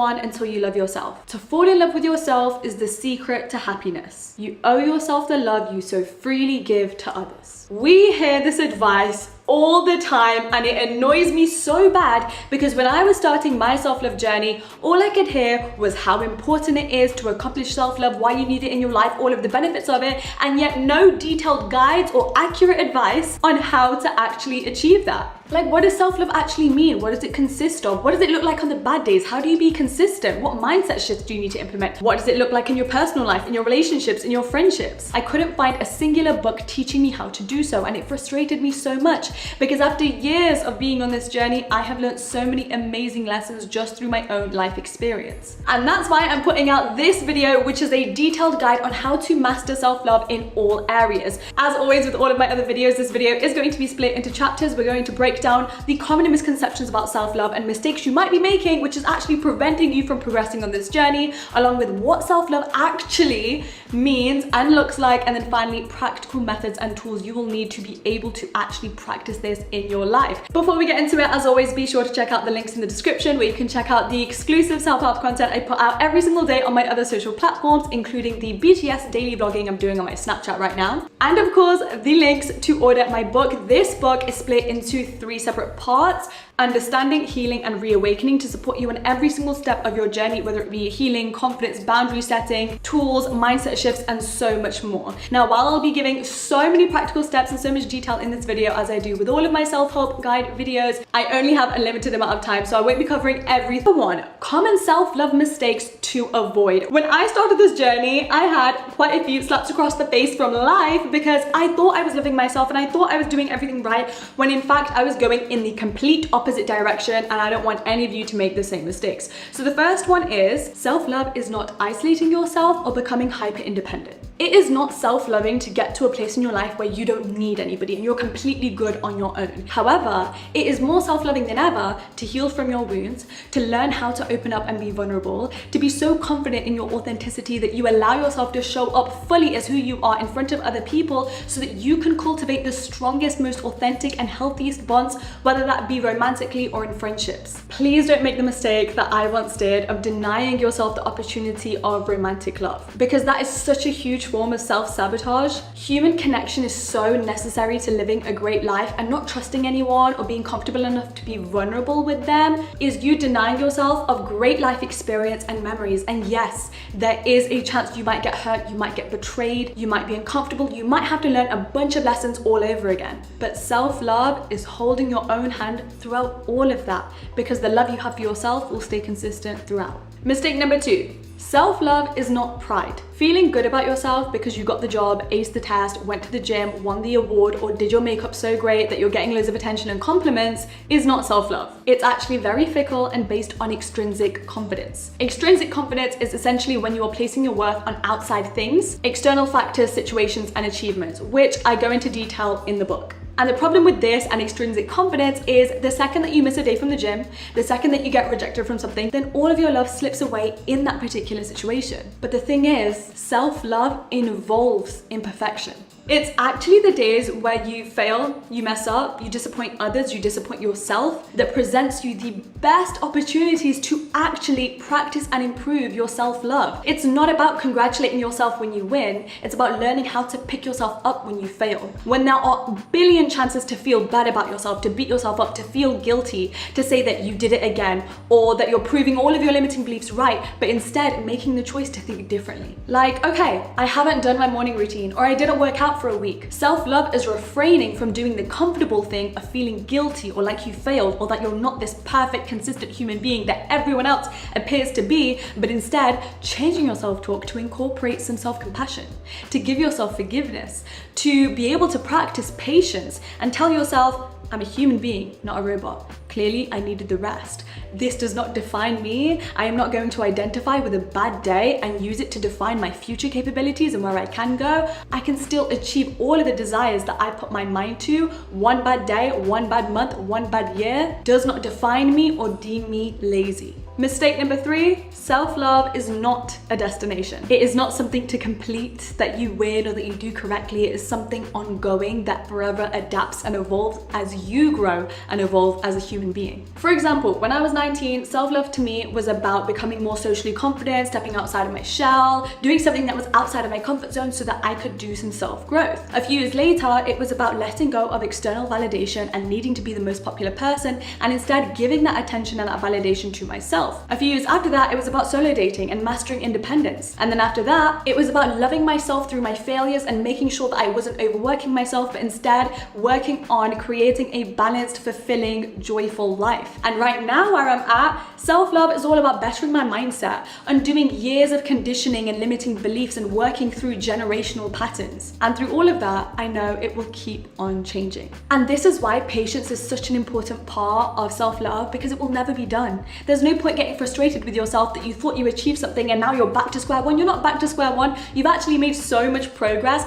anyone until you love yourself. To fall in love with yourself is the secret to happiness. You owe yourself the love you so freely give to others. We hear this advice all the time and it annoys me so bad because when I was starting my self-love journey, all I could hear was how important it is to accomplish self-love, why you need it in your life, all of the benefits of it, and yet no detailed guides or accurate advice on how to actually achieve that. Like, what does self-love actually mean? What does it consist of? What does it look like on the bad days? How do you be consistent? What mindset shifts do you need to implement? What does it look like in your personal life, in your relationships, in your friendships? I couldn't find a singular book teaching me how to do so, and it frustrated me so much because after years of being on this journey, I have learned so many amazing lessons just through my own life experience. And that's why I'm putting out this video, which is a detailed guide on how to master self-love in all areas. As always with all of my other videos, this video is going to be split into chapters. We're going to break down the common misconceptions about self-love and mistakes you might be making, which is actually preventing you from progressing on this journey, along with what self-love actually means and looks like, and then finally practical methods and tools you will need to be able to actually practice this in your life. Before we get into it, as always, be sure to check out the links in the description where you can check out the exclusive self-help content I put out every single day on my other social platforms, including the BTS daily vlogging I'm doing on my Snapchat right now. And of course, the links to order my book. This book is split into 3 separate parts: understanding, healing, and reawakening, to support you on every single step of your journey, whether it be healing, confidence, boundary setting, tools, mindset shifts, and so much more. Now, while I'll be giving so many practical steps and so much detail in this video, as I do with all of my self-help guide videos, I only have a limited amount of time, so I won't be covering every one. Common self-love mistakes to avoid. When I started this journey, I had quite a few slaps across the face from life because I thought I was loving myself and I thought I was doing everything right, when in fact I was going in the complete opposite direction, and I don't want any of you to make the same mistakes. So the first one is, self-love is not isolating yourself or becoming hyper independent. It is not self-loving to get to a place in your life where you don't need anybody and you're completely good on your own. However, it is more self-loving than ever to heal from your wounds, to learn how to open up and be vulnerable, to be so confident in your authenticity that you allow yourself to show up fully as who you are in front of other people so that you can cultivate the strongest, most authentic and healthiest bonds, whether that be romantically or in friendships. Please don't make the mistake that I once did of denying yourself the opportunity of romantic love, because that is such a huge form of self-sabotage. Human connection is so necessary to living a great life, and not trusting anyone or being comfortable enough to be vulnerable with them is you denying yourself of great life experience and memories. And yes, there is a chance you might get hurt, you might get betrayed, you might be uncomfortable, you might have to learn a bunch of lessons all over again. But self-love is holding your own hand throughout all of that, because the love you have for yourself will stay consistent throughout. Mistake number 2. Self-love is not pride. Feeling good about yourself because you got the job, aced the test, went to the gym, won the award, or did your makeup so great that you're getting loads of attention and compliments is not self-love. It's actually very fickle and based on extrinsic confidence. Extrinsic confidence is essentially when you are placing your worth on outside things, external factors, situations, and achievements, which I go into detail in the book. And the problem with this and extrinsic confidence is the second that you miss a day from the gym, the second that you get rejected from something, then all of your love slips away in that particular situation. But the thing is, self-love involves imperfection. It's actually the days where you fail, you mess up, you disappoint others, you disappoint yourself, that presents you the best opportunities to actually practice and improve your self-love. It's not about congratulating yourself when you win, it's about learning how to pick yourself up when you fail. When there are a billion chances to feel bad about yourself, to beat yourself up, to feel guilty, to say that you did it again, or that you're proving all of your limiting beliefs right, but instead making the choice to think differently. Like, okay, I haven't done my morning routine, or I didn't work out for a week. Self-love is refraining from doing the comfortable thing of feeling guilty or like you failed or that you're not this perfect, consistent human being that everyone else appears to be, but instead changing your self-talk to incorporate some self-compassion, to give yourself forgiveness, to be able to practice patience and tell yourself, I'm a human being, not a robot. Clearly, I needed the rest. This does not define me. I am not going to identify with a bad day and use it to define my future capabilities and where I can go. I can still achieve all of the desires that I put my mind to. One bad day, one bad month, one bad year does not define me or deem me lazy. Mistake number 3, self-love is not a destination. It is not something to complete, that you win or that you do correctly. It is something ongoing that forever adapts and evolves as you grow and evolve as a human being. For example, when I was 19, self-love to me was about becoming more socially confident, stepping outside of my shell, doing something that was outside of my comfort zone so that I could do some self-growth. A few years later, it was about letting go of external validation and needing to be the most popular person, and instead giving that attention and that validation to myself. A few years after that, it was about solo dating and mastering independence. And then after that, it was about loving myself through my failures and making sure that I wasn't overworking myself, but instead working on creating a balanced, fulfilling, joyful life. And right now where I'm at, self-love is all about bettering my mindset, undoing years of conditioning and limiting beliefs and working through generational patterns. And through all of that, I know it will keep on changing. And this is why patience is such an important part of self-love, because it will never be done. There's no point getting frustrated with yourself that you thought you achieved something and now you're back to square one. You're not back to square one. You've actually made so much progress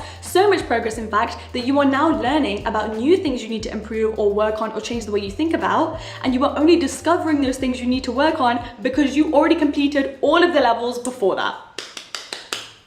in fact, that you are now learning about new things you need to improve or work on or change the way you think about. And you are only discovering those things you need to work on because you already completed all of the levels before that.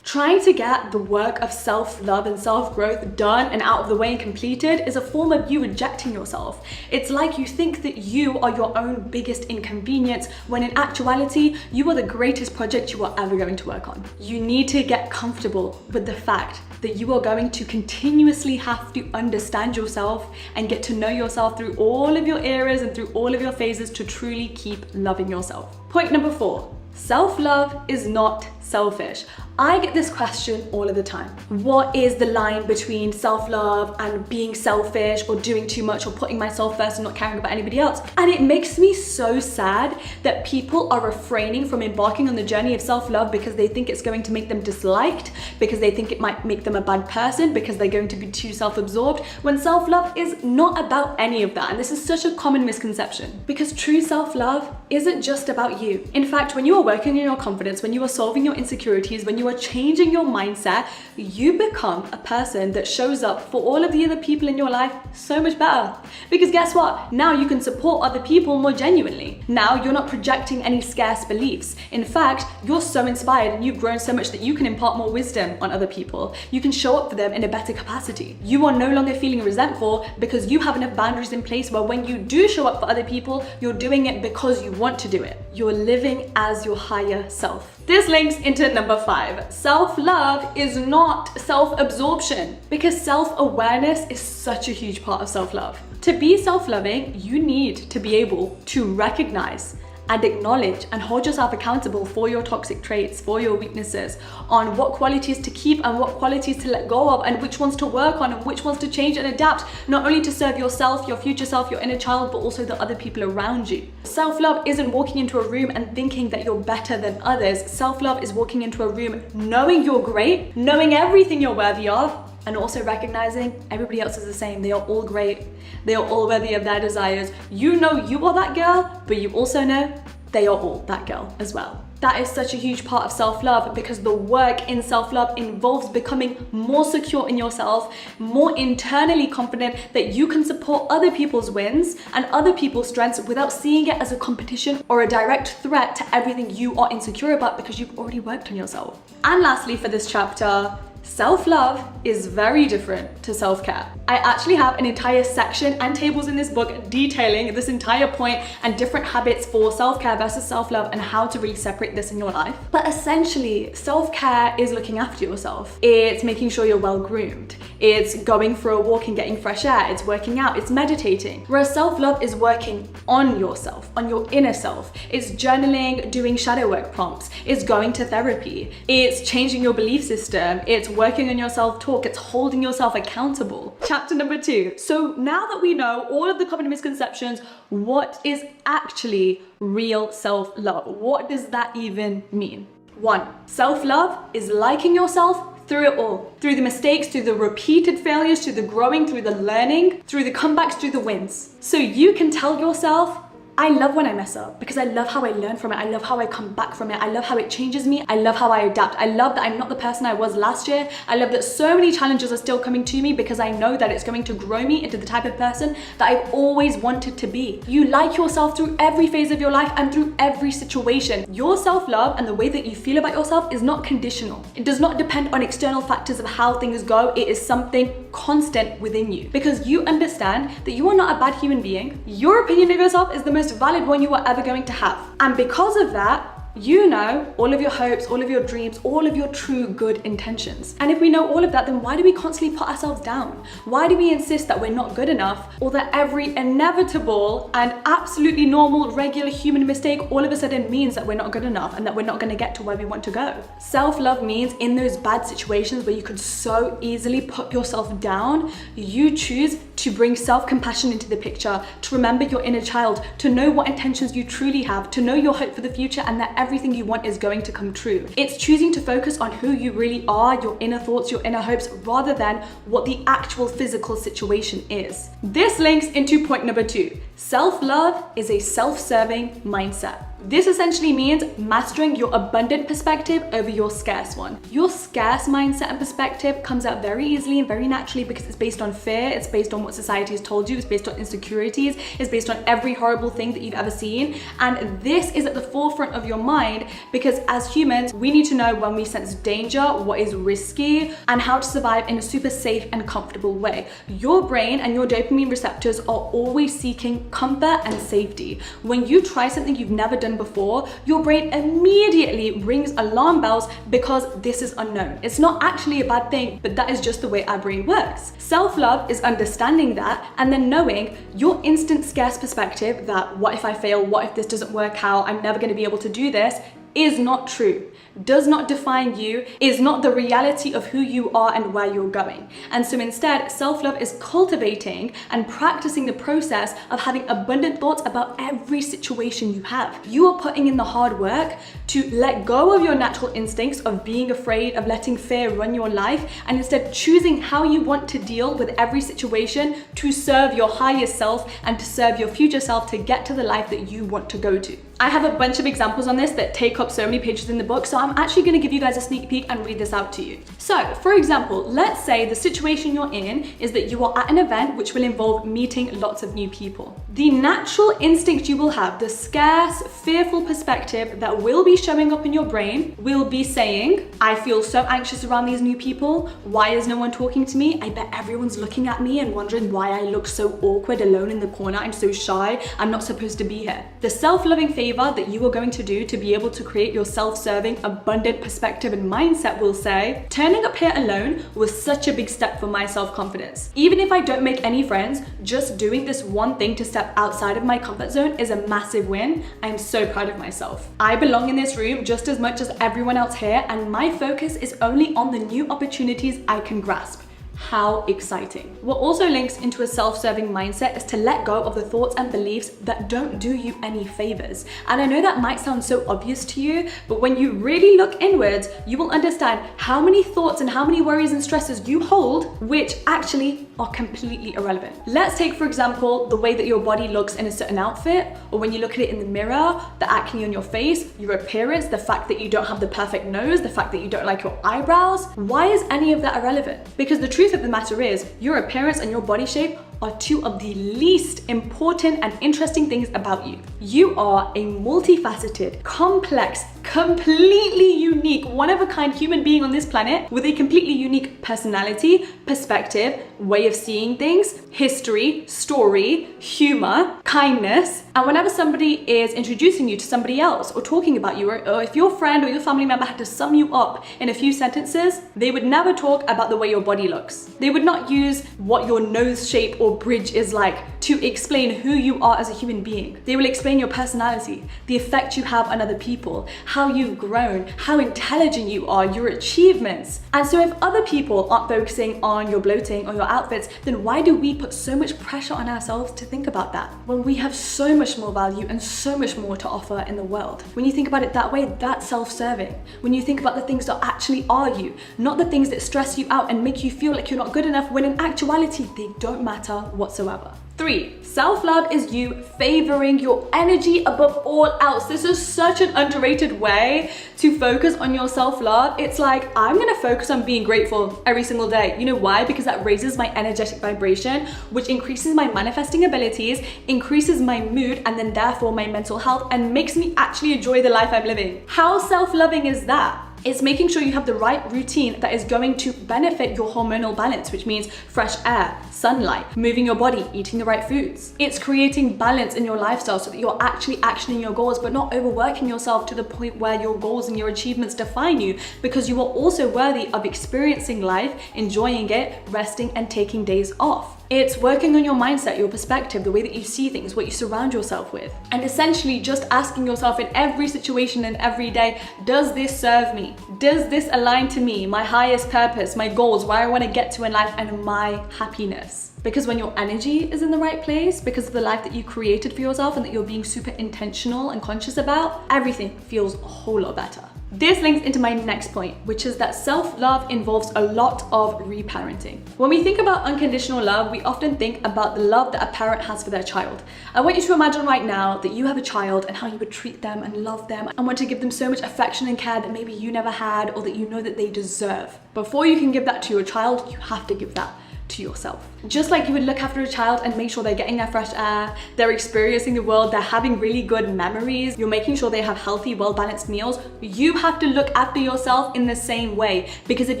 Trying to get the work of self-love and self-growth done and out of the way and completed is a form of you rejecting yourself. It's like you think that you are your own biggest inconvenience, when in actuality, you are the greatest project you are ever going to work on. You need to get comfortable with the fact that you are going to continuously have to understand yourself and get to know yourself through all of your eras and through all of your phases to truly keep loving yourself. Point number 4. Self-love is not selfish. I get this question all of the time. What is the line between self-love and being selfish or doing too much or putting myself first and not caring about anybody else? And it makes me so sad that people are refraining from embarking on the journey of self-love because they think it's going to make them disliked, because they think it might make them a bad person, because they're going to be too self-absorbed, when self-love is not about any of that. And this is such a common misconception, because true self-love isn't just about you. In fact, when you are working on your confidence, when you are solving your insecurities, when you are changing your mindset, you become a person that shows up for all of the other people in your life so much better. Because guess what? Now you can support other people more genuinely. Now you're not projecting any scarce beliefs. In fact, you're so inspired and you've grown so much that you can impart more wisdom on other people. You can show up for them in a better capacity. You are no longer feeling resentful because you have enough boundaries in place where when you do show up for other people, you're doing it because you want to do it. You're living as your higher self. This links into number 5. Self-love is not self-absorption, because self-awareness is such a huge part of self-love. To be self-loving, you need to be able to recognize and acknowledge and hold yourself accountable for your toxic traits, for your weaknesses, on what qualities to keep and what qualities to let go of, and which ones to work on and which ones to change and adapt, not only to serve yourself, your future self, your inner child, but also the other people around you. Self-love isn't walking into a room and thinking that you're better than others. Self-love is walking into a room knowing you're great, knowing everything you're worthy of, and also recognizing everybody else is the same. They are all great. They are all worthy of their desires. You know you are that girl, but you also know they are all that girl as well. That is such a huge part of self-love, because the work in self-love involves becoming more secure in yourself, more internally confident that you can support other people's wins and other people's strengths without seeing it as a competition or a direct threat to everything you are insecure about, because you've already worked on yourself. And lastly, for this chapter, self-love is very different to self-care. I actually have an entire section and tables in this book detailing this entire point and different habits for self-care versus self-love and how to really separate this in your life. But essentially, self-care is looking after yourself. It's making sure you're well-groomed. It's going for a walk and getting fresh air. It's working out. It's meditating. Whereas self-love is working on yourself, on your inner self. It's journaling, doing shadow work prompts. It's going to therapy. It's changing your belief system. It's working on your self-talk. It's holding yourself accountable. Chapter number 2. So now that we know all of the common misconceptions, what is actually real self-love? What does that even mean? 1. Self-love is liking yourself through it all. Through the mistakes, through the repeated failures, through the growing, through the learning, through the comebacks, through the wins. So you can tell yourself, I love when I mess up because I love how I learn from it. I love how I come back from it. I love how it changes me. I love how I adapt. I love that I'm not the person I was last year. I love that so many challenges are still coming to me because I know that it's going to grow me into the type of person that I've always wanted to be. You like yourself through every phase of your life and through every situation. Your self-love and the way that you feel about yourself is not conditional. It does not depend on external factors of how things go. It is something constant within you because you understand that you are not a bad human being. Your opinion of yourself is the most valid one you are ever going to have. And because of that, you know all of your hopes, all of your dreams, all of your true good intentions. And if we know all of that, then why do we constantly put ourselves down? Why do we insist that we're not good enough, or that every inevitable and absolutely normal, regular human mistake all of a sudden means that we're not good enough and that we're not going to get to where we want to go? Self-love means in those bad situations where you could so easily put yourself down, you choose to bring self-compassion into the picture, to remember your inner child, to know what intentions you truly have, to know your hope for the future and that everything you want is going to come true. It's choosing to focus on who you really are, your inner thoughts, your inner hopes, rather than what the actual physical situation is. This links into point number 2. Self-love is a self-serving mindset. This essentially means mastering your abundant perspective over your scarce one. Your scarce mindset and perspective comes out very easily and very naturally because it's based on fear, it's based on what society has told you, it's based on insecurities, it's based on every horrible thing that you've ever seen. And this is at the forefront of your mind because as humans, we need to know when we sense danger, what is risky, and how to survive in a super safe and comfortable way. Your brain and your dopamine receptors are always seeking comfort and safety. When you try something you've never done before, your brain immediately rings alarm bells because this is unknown. It's not actually a bad thing, but that is just the way our brain works. Self-love is understanding that and then knowing your instant scarce perspective that what if I fail, what if this doesn't work out, I'm never going to be able to do this, is not true, does not define you, is not the reality of who you are and where you're going. And so instead, self-love is cultivating and practicing the process of having abundant thoughts about every situation you have. You are putting in the hard work to let go of your natural instincts of being afraid, of letting fear run your life, and instead choosing how you want to deal with every situation to serve your highest self and to serve your future self to get to the life that you want to go to. I have a bunch of examples on this that take up so many pages in the book, so I'm actually going to give you guys a sneak peek and read this out to you. So, for example, let's say the situation you're in is that you are at an event which will involve meeting lots of new people. The natural instinct you will have, the scarce, fearful perspective that will be showing up in your brain will be saying, I feel so anxious around these new people. Why is no one talking to me? I bet everyone's looking at me and wondering why I look so awkward alone in the corner. I'm so shy. I'm not supposed to be here. The self-loving favor that you are going to do to be able to create your self-serving, abundant perspective and mindset will say, turning up here alone was such a big step for my self-confidence. Even if I don't make any friends, just doing this one thing to step outside of my comfort zone is a massive win. I'm so proud of myself. I belong in this room just as much as everyone else here, and my focus is only on the new opportunities I can grasp. How exciting. What also links into a self-serving mindset is to let go of the thoughts and beliefs that don't do you any favors. And I know that might sound so obvious to you, but when you really look inwards, you will understand how many thoughts and how many worries and stresses you hold, which actually are completely irrelevant. Let's take, for example, the way that your body looks in a certain outfit, or when you look at it in the mirror, the acne on your face, your appearance, the fact that you don't have the perfect nose, the fact that you don't like your eyebrows. Why is any of that irrelevant? Because the truth of the matter is, your appearance and your body shape are two of the least important and interesting things about you. You are a multifaceted, complex, completely unique, one-of-a-kind human being on this planet with a completely unique personality, perspective, way of seeing things, history, story, humor, kindness. And whenever somebody is introducing you to somebody else or talking about you, or if your friend or your family member had to sum you up in a few sentences, they would never talk about the way your body looks. They would not use what your nose shape or bridge is like to explain who you are as a human being. They will explain your personality, the effect you have on other people, how you've grown, how intelligent you are, your achievements. And so if other people aren't focusing on your bloating or your outfits, then why do we put so much pressure on ourselves to think about that when we have so much more value and so much more to offer in the world? When you think about it that way, that's self-serving. When you think about the things that actually are you, not the things that stress you out and make you feel like you're not good enough, when in actuality, they don't matter whatsoever. 3, self-love is you favoring your energy above all else. This is such an underrated way to focus on your self-love. It's like, I'm gonna focus on being grateful every single day. You know why? Because that raises my energetic vibration, which increases my manifesting abilities, increases my mood, and then therefore my mental health, and makes me actually enjoy the life I'm living. How self-loving is that? It's making sure you have the right routine that is going to benefit your hormonal balance, which means fresh air, sunlight, moving your body, eating the right foods. It's creating balance in your lifestyle so that you're actually actioning your goals, but not overworking yourself to the point where your goals and your achievements define you, because you are also worthy of experiencing life, enjoying it, resting, and taking days off. It's working on your mindset, your perspective, the way that you see things, what you surround yourself with. And essentially just asking yourself in every situation and every day, does this serve me? Does this align to me, my highest purpose, my goals, where I want to get to in life, and my happiness? Because when your energy is in the right place, because of the life that you created for yourself and that you're being super intentional and conscious about, everything feels a whole lot better. This links into my next point, which is that self-love involves a lot of reparenting. When we think about unconditional love, we often think about the love that a parent has for their child. I want you to imagine right now that you have a child and how you would treat them and love them and want to give them so much affection and care that maybe you never had, or that you know that they deserve. Before you can give that to your child, you have to give that to yourself. Just like you would look after a child and make sure they're getting their fresh air, they're experiencing the world, they're having really good memories, you're making sure they have healthy, well-balanced meals, you have to look after yourself in the same way. Because if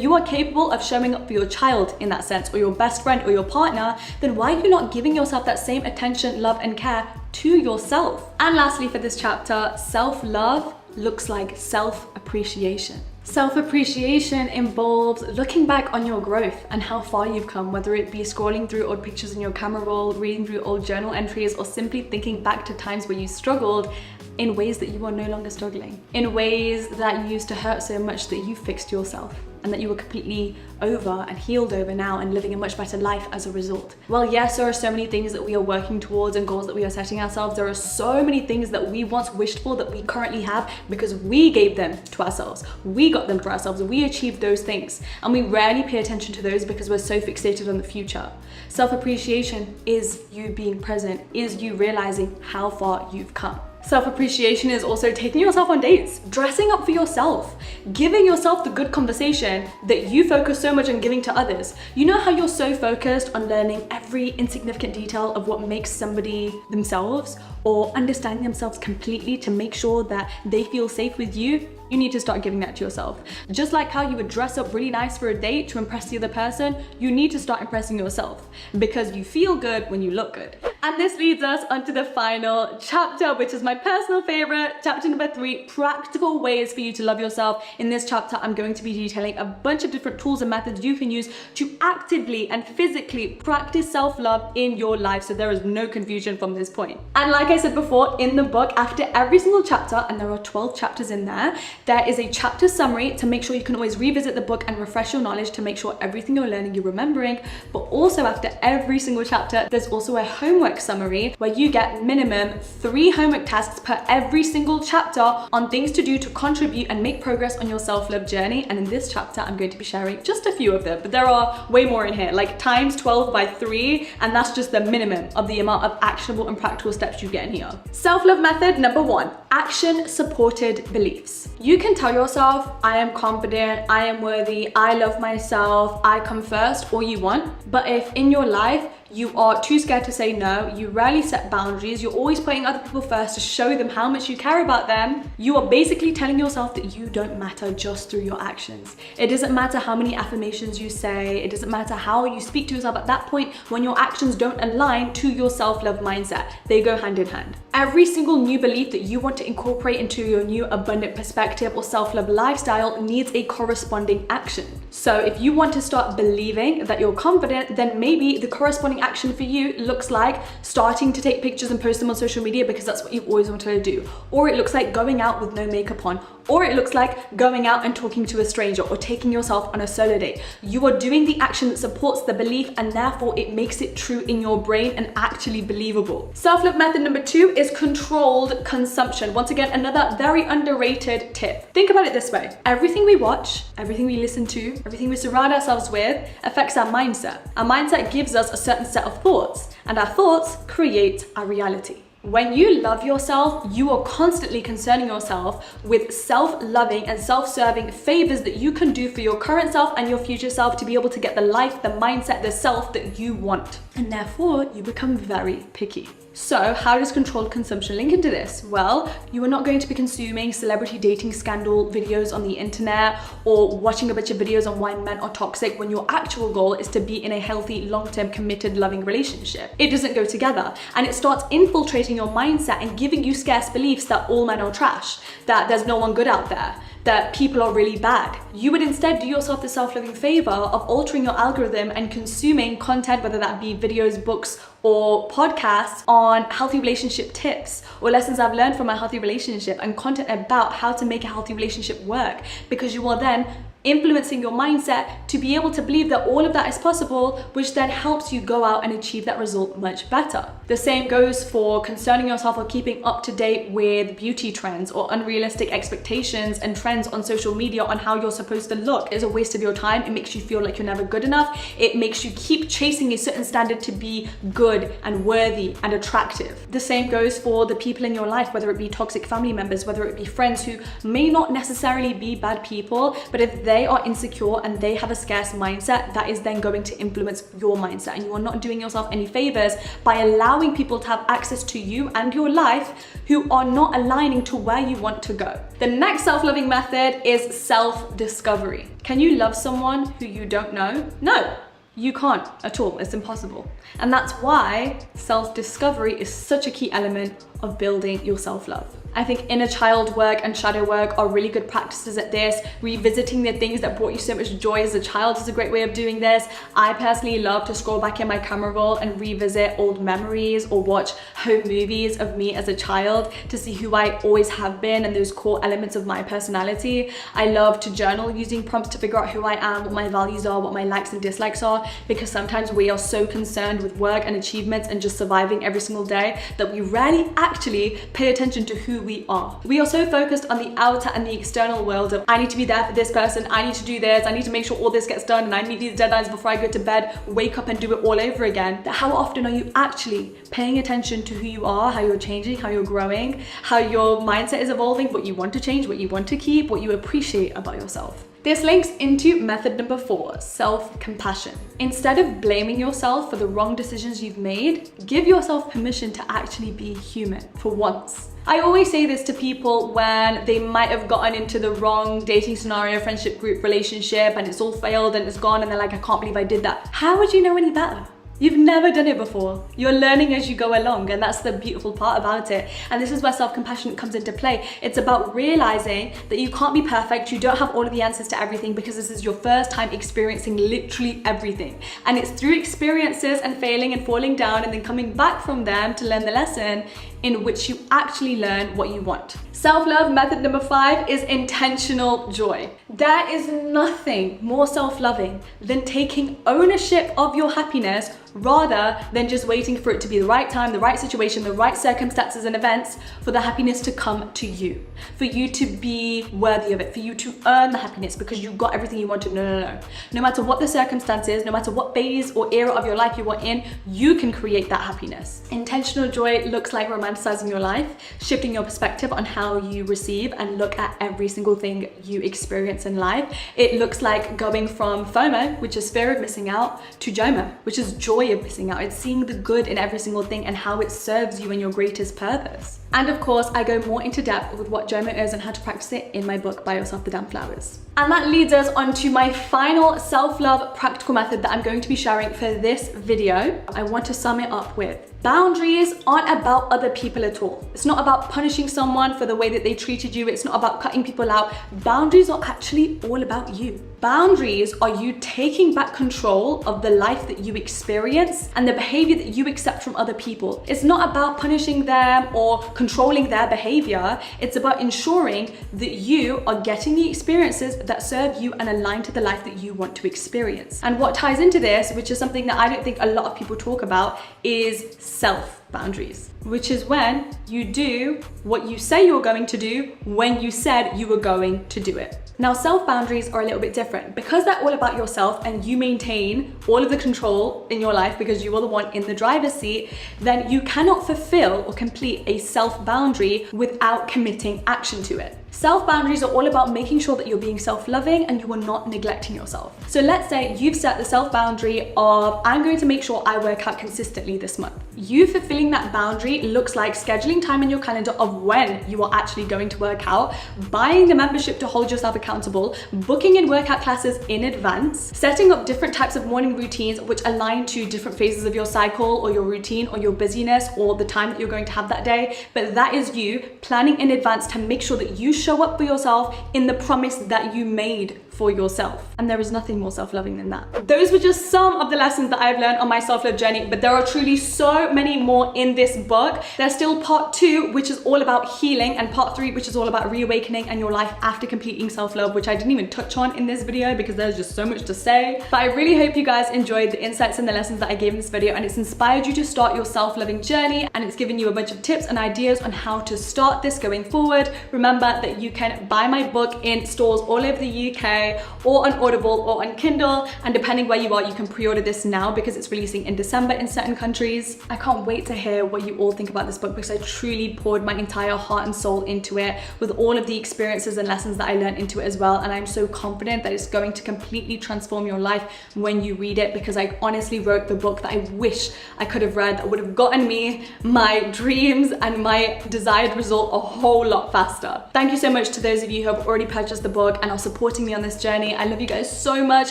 you are capable of showing up for your child in that sense, or your best friend or your partner, then why are you not giving yourself that same attention, love, and care to yourself? And lastly, for this chapter, self-love looks like self-appreciation. Self-appreciation involves looking back on your growth and how far you've come, whether it be scrolling through old pictures in your camera roll, reading through old journal entries, or simply thinking back to times where you struggled in ways that you are no longer struggling, in ways that you used to hurt so much that you fixed yourself and that you were completely over and healed over now and living a much better life as a result. Well, yes, there are so many things that we are working towards and goals that we are setting ourselves. There are so many things that we once wished for that we currently have because we gave them to ourselves. We got them for ourselves. We achieved those things. And we rarely pay attention to those because we're so fixated on the future. Self-appreciation is you being present, is you realizing how far you've come. Self-appreciation is also taking yourself on dates, dressing up for yourself, giving yourself the good conversation that you focus so much on giving to others. You know how you're so focused on learning every insignificant detail of what makes somebody themselves, or understanding themselves completely to make sure that they feel safe with you? You need to start giving that to yourself. Just like how you would dress up really nice for a date to impress the other person, you need to start impressing yourself because you feel good when you look good. And this leads us onto the final chapter, which is my personal favorite, chapter number 3, practical ways for you to love yourself. In this chapter, I'm going to be detailing a bunch of different tools and methods you can use to actively and physically practice self-love in your life, so there is no confusion from this point. And like I said before, in the book, after every single chapter, and there are 12 chapters in there is a chapter summary to make sure you can always revisit the book and refresh your knowledge to make sure everything you're learning you're remembering. But also after every single chapter, there's also a homework summary where you get minimum 3 homework tasks per every single chapter on things to do to contribute and make progress on your self-love journey. And in this chapter, I'm going to be sharing just a few of them, but there are way more in here, like times 12 by 3, and that's just the minimum of the amount of actionable and practical steps you get in here. Self-love method number 1, action supported beliefs. You can tell yourself, I am confident, I am worthy, I love myself, I come first, all you want. But if in your life you are too scared to say no, you rarely set boundaries, you're always putting other people first to show them how much you care about them, you are basically telling yourself that you don't matter just through your actions. It doesn't matter how many affirmations you say, it doesn't matter how you speak to yourself at that point when your actions don't align to your self-love mindset. They go hand in hand. Every single new belief that you want to incorporate into your new abundant perspective or self-love lifestyle needs a corresponding action. So if you want to start believing that you're confident, then maybe the corresponding action for you looks like starting to take pictures and post them on social media because that's what you've always wanted to do. Or it looks like going out with no makeup on. or it looks like going out and talking to a stranger or taking yourself on a solo date. You are doing the action that supports the belief, and therefore it makes it true in your brain and actually believable. Self-love method number 2 is controlled consumption. Once again, another very underrated tip. Think about it this way. Everything we watch, everything we listen to, everything we surround ourselves with affects our mindset. Our mindset gives us a certain set of thoughts, and our thoughts create our reality. When you love yourself, you are constantly concerning yourself with self-loving and self-serving favors that you can do for your current self and your future self to be able to get the life, the mindset, the self that you want. And therefore, you become very picky. So how does controlled consumption link into this? Well, you are not going to be consuming celebrity dating scandal videos on the internet or watching a bunch of videos on why men are toxic when your actual goal is to be in a healthy, long-term, committed, loving relationship. It doesn't go together, and it starts infiltrating your mindset and giving you scarce beliefs that all men are trash, that there's no one good out there, that people are really bad. You would instead do yourself the self-loving favor of altering your algorithm and consuming content, whether that be videos, books, or podcasts on healthy relationship tips or lessons I've learned from my healthy relationship and content about how to make a healthy relationship work, because you are then influencing your mindset to be able to believe that all of that is possible, which then helps you go out and achieve that result much better. The same goes for concerning yourself or keeping up to date with beauty trends or unrealistic expectations and trends on social media on how you're supposed to look. It's a waste of your time. It makes you feel like you're never good enough. It makes you keep chasing a certain standard to be good and worthy and attractive. The same goes for the people in your life, whether it be toxic family members, whether it be friends who may not necessarily be bad people, but if they are insecure and they have a scarce mindset, that is then going to influence your mindset, and you are not doing yourself any favors by allowing people to have access to you and your life who are not aligning to where you want to go. The next self-loving method is self-discovery. Can you love someone who you don't know? No. You can't at all. It's impossible. And that's why self-discovery is such a key element of building your self-love. I think inner child work and shadow work are really good practices at this. Revisiting the things that brought you so much joy as a child is a great way of doing this. I personally love to scroll back in my camera roll and revisit old memories or watch home movies of me as a child to see who I always have been and those core elements of my personality. I love to journal using prompts to figure out who I am, what my values are, what my likes and dislikes are, because sometimes we are so concerned with work and achievements and just surviving every single day that we rarely actually pay attention to who we are. We are so focused on the outer and the external world of I need to be there for this person, I need to do this, I need to make sure all this gets done, and I meet these deadlines before I go to bed, wake up and do it all over again. That how often are you actually paying attention to who you are, how you're changing, how you're growing, how your mindset is evolving, what you want to change, what you want to keep, what you appreciate about yourself? This links into method number 4, self-compassion. Instead of blaming yourself for the wrong decisions you've made, give yourself permission to actually be human for once. I always say this to people when they might have gotten into the wrong dating scenario, friendship group, relationship, and it's all failed and it's gone, and they're like, I can't believe I did that. How would you know any better? You've never done it before. You're learning as you go along, and that's the beautiful part about it. And this is where self-compassion comes into play. It's about realizing that you can't be perfect, you don't have all of the answers to everything, because this is your first time experiencing literally everything. And it's through experiences and failing and falling down and then coming back from them to learn the lesson in which you actually learn what you want. Self-love method number 5 is intentional joy. There is nothing more self-loving than taking ownership of your happiness rather than just waiting for it to be the right time, the right situation, the right circumstances and events for the happiness to come to you, for you to be worthy of it, for you to earn the happiness because you got everything you wanted. No. No matter what the circumstances, no matter what phase or era of your life you are in, you can create that happiness. Intentional joy looks like romanticizing your life, shifting your perspective on how you receive and look at every single thing you experience in life. It looks like going from FOMO, which is fear of missing out, to JOMO, which is joy of missing out. It's seeing the good in every single thing and how it serves you and your greatest purpose. And of course, I go more into depth with what JOMO is and how to practice it in my book, Buy Yourself the Damn Flowers. And that leads us on to my final self-love practical method that I'm going to be sharing for this video. I want to sum it up with: boundaries aren't about other people at all. It's not about punishing someone for the way that they treated you. It's not about cutting people out. Boundaries are actually all about you. Boundaries are you taking back control of the life that you experience and the behavior that you accept from other people. It's not about punishing them or controlling their behavior. It's about ensuring that you are getting the experiences that serve you and align to the life that you want to experience. And what ties into this, which is something that I don't think a lot of people talk about, is self-boundaries, which is when you do what you say you're going to do when you said you were going to do it. Now, self-boundaries are a little bit different because they're all about yourself and you maintain all of the control in your life because you are the one in the driver's seat. Then you cannot fulfill or complete a self-boundary without committing action to it. Self-boundaries are all about making sure that you're being self-loving and you are not neglecting yourself. So let's say you've set the self-boundary of, I'm going to make sure I work out consistently this month. You fulfilling that boundary looks like scheduling time in your calendar of when you are actually going to work out, buying the membership to hold yourself accountable, booking in workout classes in advance, setting up different types of morning routines which align to different phases of your cycle or your routine or your busyness or the time that you're going to have that day. But that is you planning in advance to make sure that you show up for yourself in the promise that you made for yourself. And there is nothing more self-loving than that. Those were just some of the lessons that I've learned on my self-love journey, but there are truly so many more in this book. There's still part 2, which is all about healing, and part 3, which is all about reawakening and your life after completing self-love, which I didn't even touch on in this video because there's just so much to say. But I really hope you guys enjoyed the insights and the lessons that I gave in this video, and it's inspired you to start your self-loving journey, and it's given you a bunch of tips and ideas on how to start this going forward. Remember that you can buy my book in stores all over the UK, or on Audible or on Kindle, and depending where you are, you can pre-order this now because it's releasing in December in certain countries. I can't wait to hear what you all think about this book because I truly poured my entire heart and soul into it with all of the experiences and lessons that I learned into it as well, and I'm so confident that it's going to completely transform your life when you read it, because I honestly wrote the book that I wish I could have read that would have gotten me my dreams and my desired result a whole lot faster. Thank you so much to those of you who have already purchased the book and are supporting me on this journey. I love you guys so much.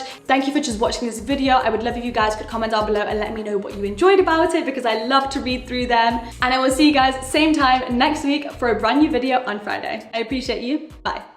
Thank you for just watching this video. I would love if you guys could comment down below and let me know what you enjoyed about it because I love to read through them. And I will see you guys same time next week for a brand new video on Friday. I appreciate you. Bye.